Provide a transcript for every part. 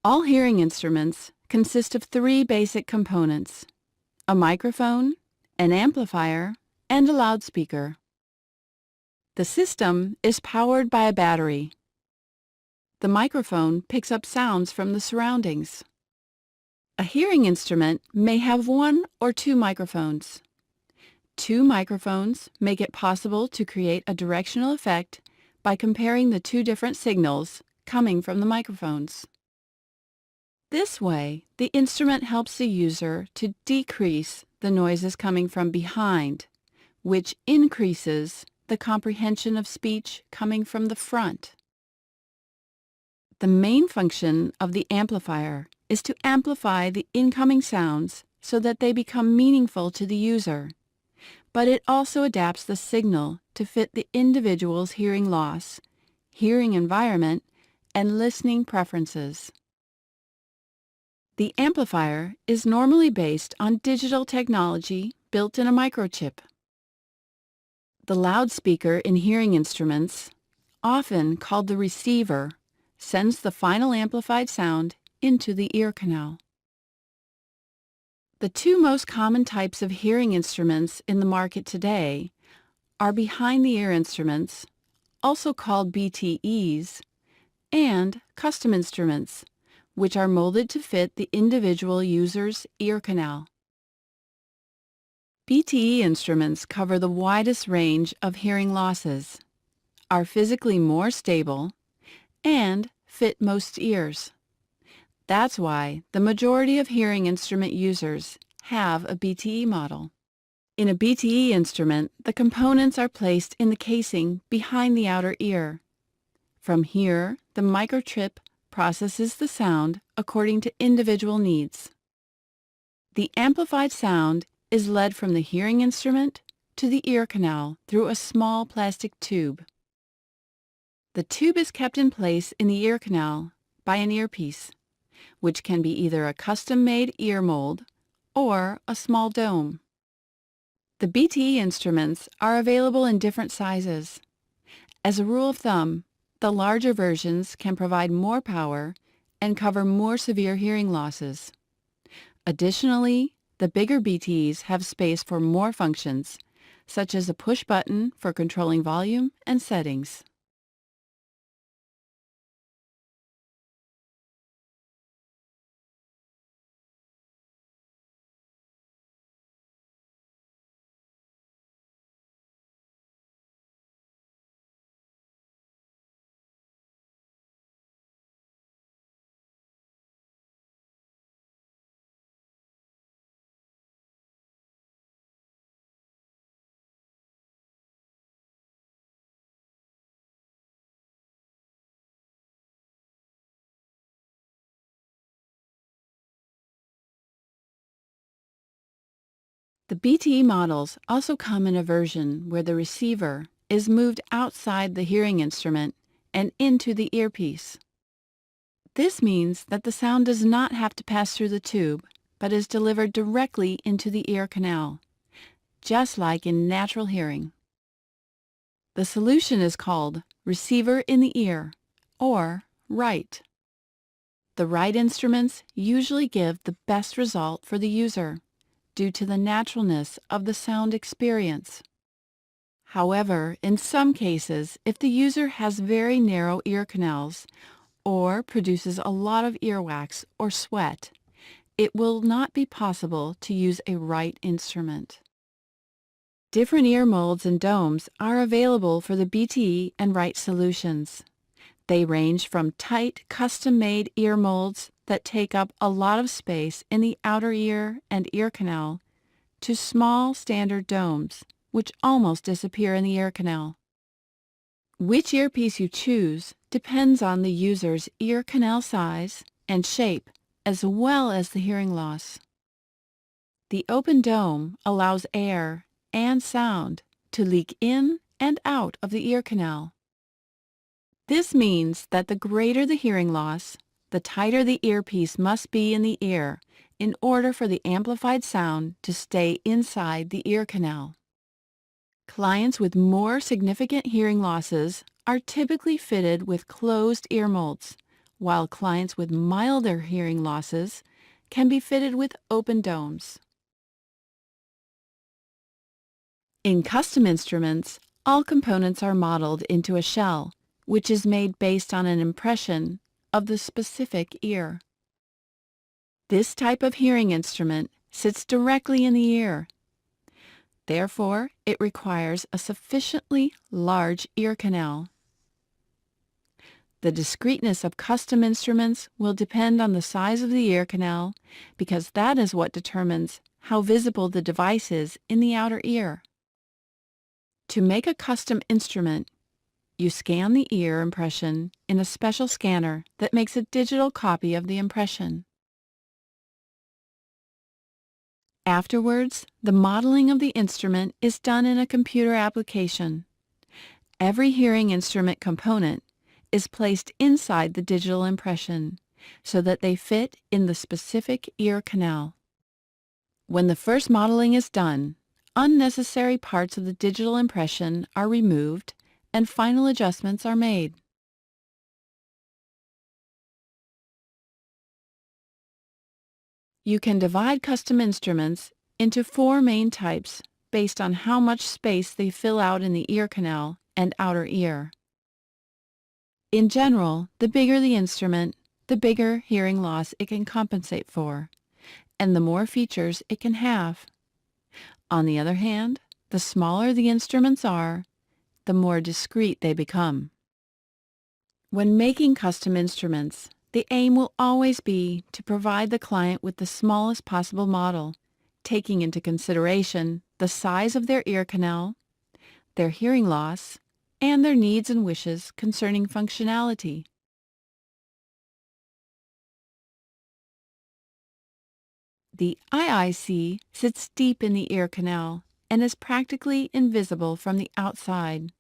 All hearing instruments consist of three basic components: a microphone, an amplifier, and a loudspeaker. The system is powered by a battery. The microphone picks up sounds from the surroundings. A hearing instrument may have one or two microphones. Two microphones make it possible to create a directional effect by comparing the two different signals coming from the microphones. This way, the instrument helps the user to decrease the noises coming from behind, which increases the comprehension of speech coming from the front. The main function of the amplifier is to amplify the incoming sounds so that they become meaningful to the user, but it also adapts the signal to fit the individual's hearing loss, hearing environment, and listening preferences. The amplifier is normally based on digital technology built in a microchip. The loudspeaker in hearing instruments, often called the receiver, sends the final amplified sound into the ear canal. The two most common types of hearing instruments in the market today are behind-the-ear instruments, also called BTEs, and custom instruments, which are molded to fit the individual user's ear canal. BTE instruments cover the widest range of hearing losses, are physically more stable, and fit most ears. That's why the majority of hearing instrument users have a BTE model. In a BTE instrument, the components are placed in the casing behind the outer ear. From here, the microchip processes the sound according to individual needs. The amplified sound is led from the hearing instrument to the ear canal through a small plastic tube. The tube is kept in place in the ear canal by an earpiece, which can be either a custom-made ear mold or a small dome. The BTE instruments are available in different sizes. As a rule of thumb, the larger versions can provide more power and cover more severe hearing losses. Additionally, the bigger BTEs have space for more functions, such as a push button for controlling volume and settings. The BTE models also come in a version where the receiver is moved outside the hearing instrument and into the earpiece. This means that the sound does not have to pass through the tube, but is delivered directly into the ear canal, just like in natural hearing. The solution is called receiver in the ear, or right. The right instruments usually give the best result for the user, due to the naturalness of the sound experience. However, in some cases, if the user has very narrow ear canals or produces a lot of earwax or sweat, it will not be possible to use a right instrument. Different ear molds and domes are available for the BTE and right solutions. They range from tight, custom-made ear molds that take up a lot of space in the outer ear and ear canal to small standard domes, which almost disappear in the ear canal. Which earpiece you choose depends on the user's ear canal size and shape, as well as the hearing loss. The open dome allows air and sound to leak in and out of the ear canal. This means that the greater the hearing loss, the tighter the earpiece must be in the ear in order for the amplified sound to stay inside the ear canal. Clients with more significant hearing losses are typically fitted with closed ear molds, while clients with milder hearing losses can be fitted with open domes. In custom instruments, all components are modeled into a shell, which is made based on an impression of the specific ear. This type of hearing instrument sits directly in the ear. Therefore, it requires a sufficiently large ear canal. The discreteness of custom instruments will depend on the size of the ear canal because that is what determines how visible the device is in the outer ear. To make a custom instrument, you scan the ear impression in a special scanner that makes a digital copy of the impression. Afterwards, the modeling of the instrument is done in a computer application. Every hearing instrument component is placed inside the digital impression so that they fit in the specific ear canal. When the first modeling is done, unnecessary parts of the digital impression are removed and final adjustments are made. You can divide custom instruments into 4 main types based on how much space they fill out in the ear canal and outer ear. In general, the bigger the instrument, the bigger hearing loss it can compensate for, and the more features it can have. On the other hand, the smaller the instruments are, the more discrete they become. When making custom instruments, the aim will always be to provide the client with the smallest possible model, taking into consideration the size of their ear canal, their hearing loss, and their needs and wishes concerning functionality. The IIC sits deep in the ear canal and is practically invisible from the outside.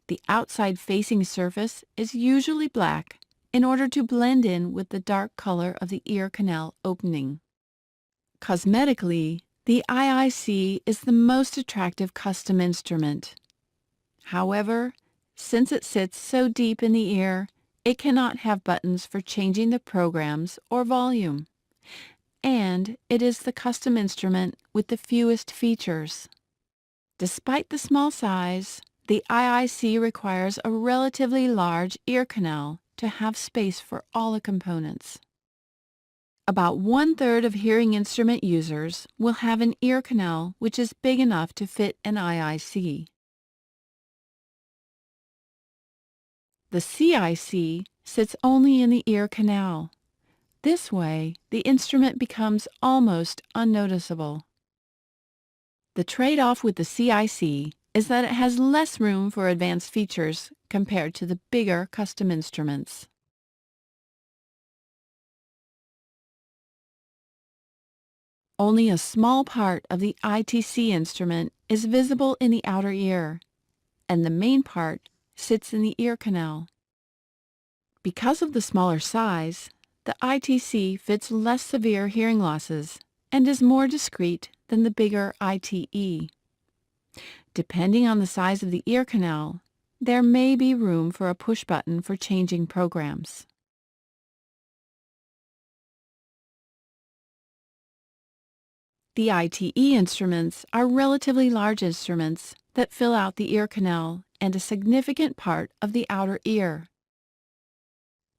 The outside-facing surface is usually black in order to blend in with the dark color of the ear canal opening. Cosmetically, the IIC is the most attractive custom instrument. However, since it sits so deep in the ear, it cannot have buttons for changing the programs or volume. And it is the custom instrument with the fewest features. Despite the small size, the IIC requires a relatively large ear canal to have space for all the components. About 1/3 of hearing instrument users will have an ear canal which is big enough to fit an IIC. The CIC sits only in the ear canal. This way, the instrument becomes almost unnoticeable. The trade-off with the CIC is that it has less room for advanced features compared to the bigger custom instruments. Only a small part of the ITC instrument is visible in the outer ear, and the main part sits in the ear canal. Because of the smaller size, the ITC fits less severe hearing losses and is more discreet than the bigger ITE. Depending on the size of the ear canal, there may be room for a push button for changing programs. The ITE instruments are relatively large instruments that fill out the ear canal and a significant part of the outer ear.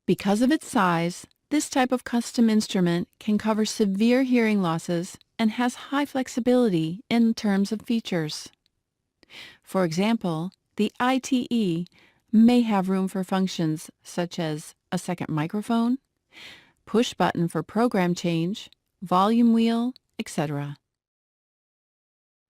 Because of its size, this type of custom instrument can cover severe hearing losses and has high flexibility in terms of features. For example, the ITE may have room for functions such as a second microphone, push button for program change, volume wheel, etc.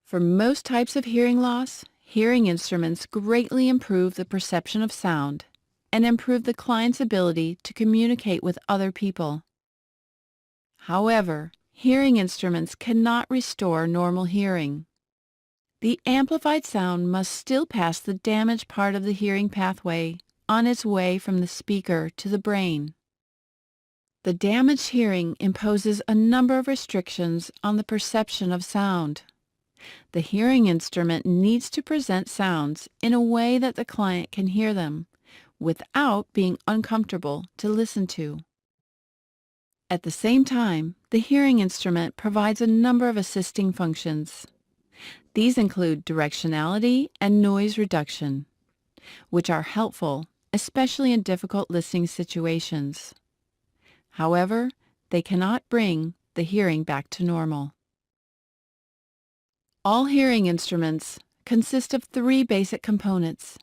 For most types of hearing loss, hearing instruments greatly improve the perception of sound and improve the client's ability to communicate with other people. However, hearing instruments cannot restore normal hearing. The amplified sound must still pass the damaged part of the hearing pathway on its way from the speaker to the brain. The damaged hearing imposes a number of restrictions on the perception of sound. The hearing instrument needs to present sounds in a way that the client can hear them, without being uncomfortable to listen to. At the same time, the hearing instrument provides a number of assisting functions. These include directionality and noise reduction, which are helpful, especially in difficult listening situations. However, they cannot bring the hearing back to normal. All hearing instruments consist of three basic components: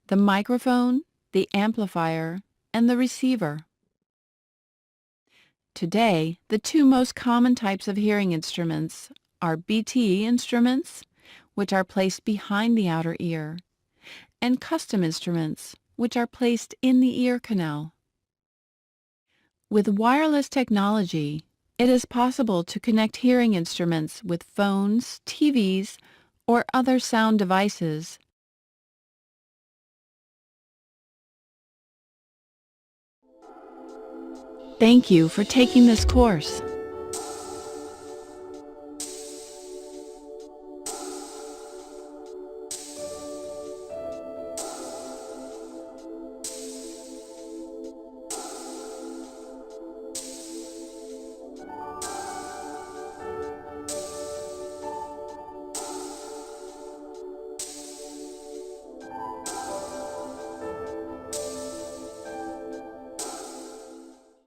the microphone, the amplifier, and the receiver. Today, the two most common types of hearing instruments are BTE instruments, which are placed behind the outer ear, and custom instruments, which are placed in the ear canal. With wireless technology, it is possible to connect hearing instruments with phones, TVs, or other sound devices. Thank you for taking this course.